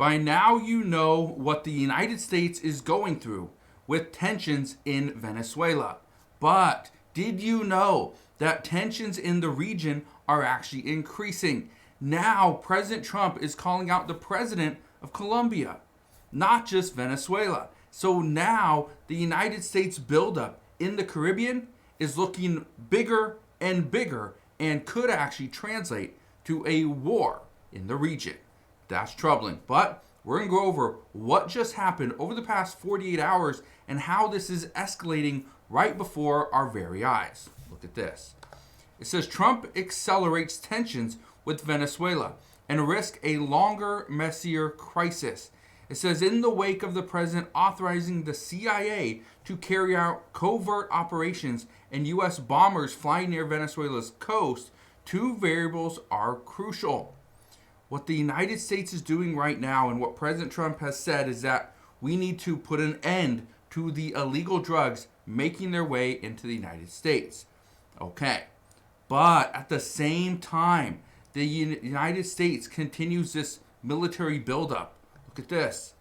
By now you know what the United States is going through with tensions in Venezuela. But did you know that tensions in the region are actually increasing? Now President Trump is calling out the president of Colombia, not just Venezuela. So now the United States buildup in the Caribbean is looking bigger and bigger and could actually translate to a war in the region. That's troubling. But we're going to go over what just happened over the past 48 hours and how this is escalating right before our very eyes. Look at this. It says Trump accelerates tensions with Venezuela and risk a longer, messier crisis. It says in the wake of the president authorizing the CIA to carry out covert operations and U.S. bombers flying near Venezuela's coast, two variables are crucial. What the United States is doing right now and what President Trump has said is that we need to put an end to the illegal drugs making their way into the United States. Okay. But at the same time, the United States continues this military buildup. Look at this.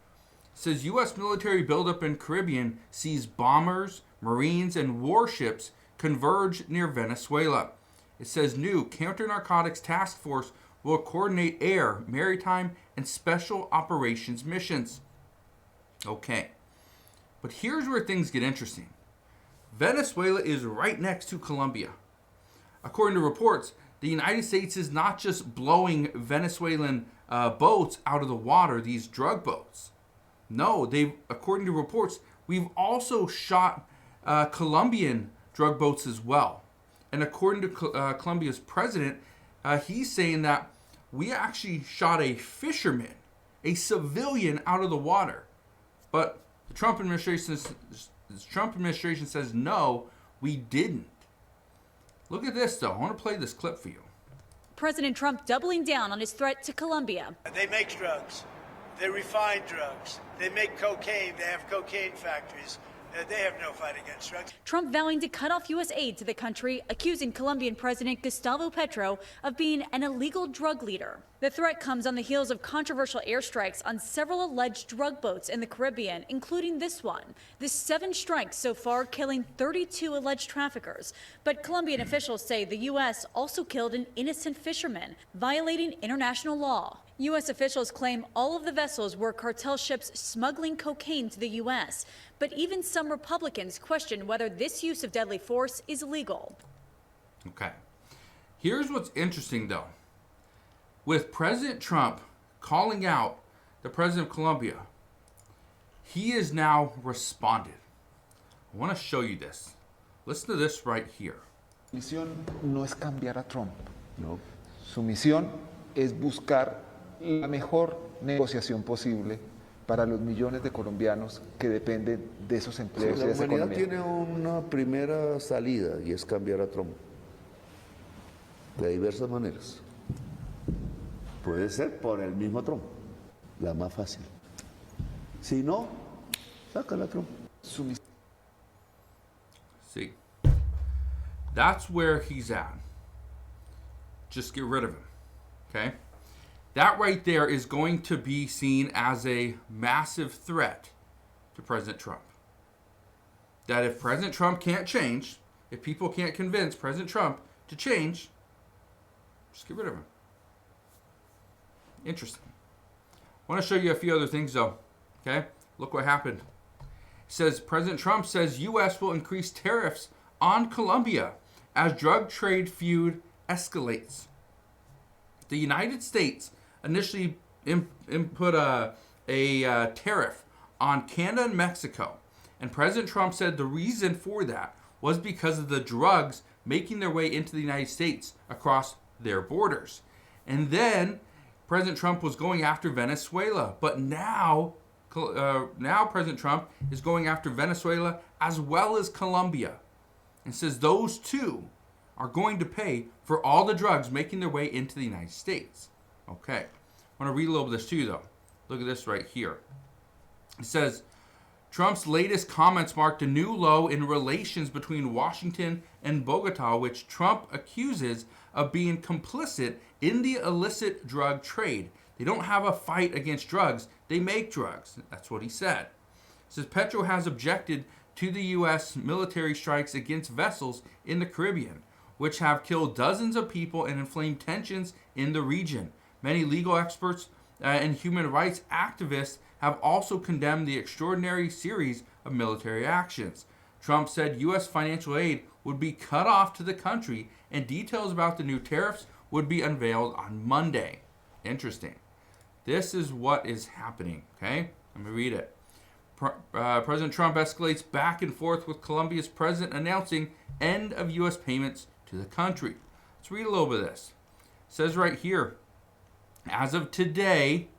It says U.S. military buildup in Caribbean sees bombers, Marines, and warships converge near Venezuela. It says new counter-narcotics task force will coordinate air, maritime, and special operations missions. Okay. But here's where things get interesting. Venezuela is right next to Colombia. According to reports, the United States is not just blowing Venezuelan boats out of the water, these drug boats. No, according to reports, we've also shot Colombian drug boats as well. And according to Colombia's president, he's saying that we actually shot a fisherman, a civilian, out of the water. But the Trump administration says, no, we didn't. Look at this, though. I want to play this clip for you. President Trump doubling down on his threat to Colombia. They make drugs. They refine drugs. They make cocaine. They have cocaine factories. They have no fight against drugs. Trump vowing to cut off U.S. aid to the country, accusing Colombian President Gustavo Petro of being an illegal drug leader. The threat comes on the heels of controversial airstrikes on several alleged drug boats in the Caribbean, including this one. The 7 strikes so far, killing 32 alleged traffickers. But Colombian officials say the U.S. also killed an innocent fisherman, violating international law. U.S. officials claim all of the vessels were cartel ships smuggling cocaine to the U.S., but even some Republicans question whether this use of deadly force is legal. Okay. Here's what's interesting, though. With President Trump calling out the president of Colombia, he has now responded. I want to show you this. Listen to this right here. Su misión no es cambiar a Trump. No. Su misión es buscar la mejor negociación posible para los millones de colombianos que dependen de esos empleos y de esa La humanidad economía. tiene una primera salida y es cambiar a Trump. De diversas maneras. Puede ser por el mismo Trump, la más fácil. Si no, sácala a Trump. Su misión. See, that's where he's at. Just get rid of him, okay? That right there is going to be seen as a massive threat to President Trump. That if President Trump can't change, if people can't convince President Trump to change, just get rid of him. Interesting. I want to show you a few other things, though. Okay? Look what happened. It says President Trump says U.S. will increase tariffs on Colombia as drug trade feud escalates. The United States initially put a tariff on Canada and Mexico. And President Trump said the reason for that was because of the drugs making their way into the United States across their borders. And then President Trump was going after Venezuela. But now President Trump is going after Venezuela as well as Colombia. And says those two are going to pay for all the drugs making their way into the United States. Okay. I want to read a little bit of this to you, though. Look at this right here. It says, Trump's latest comments marked a new low in relations between Washington and Bogota, which Trump accuses of being complicit in the illicit drug trade. They don't have a fight against drugs. They make drugs. That's what he said. He says Petro has objected to the U.S. military strikes against vessels in the Caribbean, which have killed dozens of people and inflamed tensions in the region. Many legal experts and human rights activists have also condemned the extraordinary series of military actions. Trump said U.S. financial aid would be cut off to the country, and details about the new tariffs would be unveiled on Monday. Interesting. This is what is happening, okay? Let me read it. President Trump escalates back and forth with Colombia's president announcing end of U.S. payments to the country. Let's read a little bit of this. It says right here, as of today,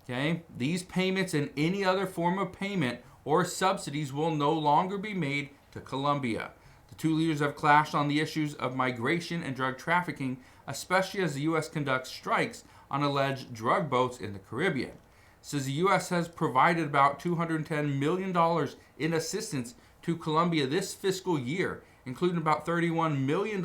okay, these payments and any other form of payment or subsidies will no longer be made to Colombia. The two leaders have clashed on the issues of migration and drug trafficking, especially as the U.S. conducts strikes on alleged drug boats in the Caribbean. It says the U.S. has provided about $210 million in assistance to Colombia this fiscal year, including about $31 million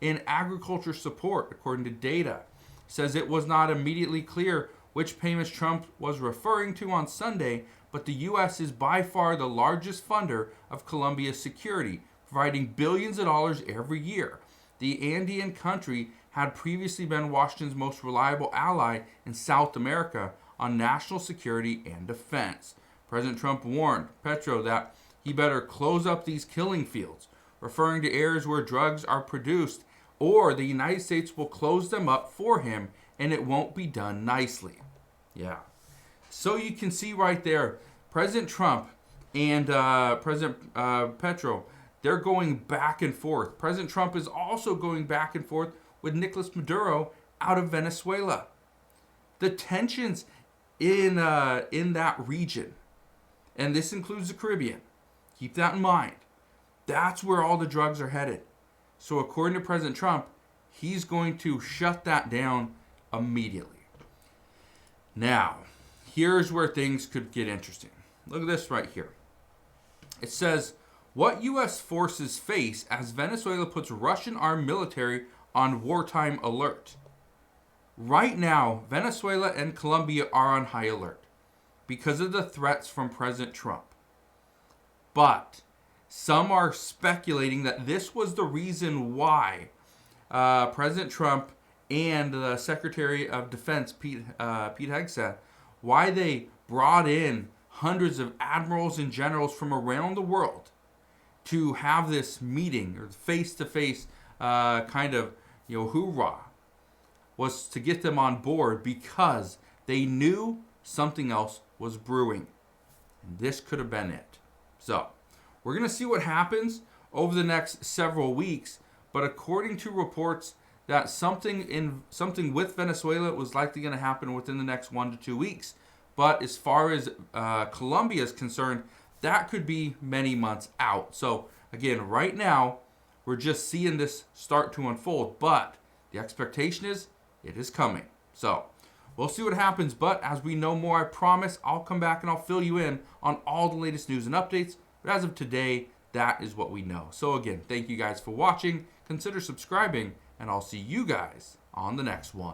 in agriculture support, according to data. It says it was not immediately clear which payments Trump was referring to on Sunday, but the U.S. is by far the largest funder of Colombia's security, providing billions of dollars every year. The Andean country had previously been Washington's most reliable ally in South America on national security and defense. President Trump warned Petro that he better close up these killing fields, referring to areas where drugs are produced, or the United States will close them up for him, and it won't be done nicely. Yeah. So you can see right there, President Trump and President Petro, they're going back and forth. President Trump is also going back and forth with Nicolas Maduro out of Venezuela. The tensions in that region, and this includes the Caribbean, keep that in mind. That's where all the drugs are headed. So according to President Trump, he's going to shut that down immediately. Now, here's where things could get interesting. Look at this right here. It says, what U.S. forces face as Venezuela puts Russian armed military on wartime alert. Right now, Venezuela and Colombia are on high alert because of the threats from President Trump. But some are speculating that this was the reason why President Trump and the Secretary of Defense, Pete Hegseth, why they brought in hundreds of admirals and generals from around the world to have this meeting or face-to-face kind of, hoorah, was to get them on board because they knew something else was brewing. And this could have been it. So, we're going to see what happens over the next several weeks, but according to reports that something with Venezuela was likely going to happen within the next 1 to 2 weeks. But as far as Colombia is concerned, that could be many months out. So again, right now, we're just seeing this start to unfold, but the expectation is it is coming. So we'll see what happens, but as we know more, I promise I'll come back and I'll fill you in on all the latest news and updates. But as of today, that is what we know. So again, thank you guys for watching. Consider subscribing, and I'll see you guys on the next one.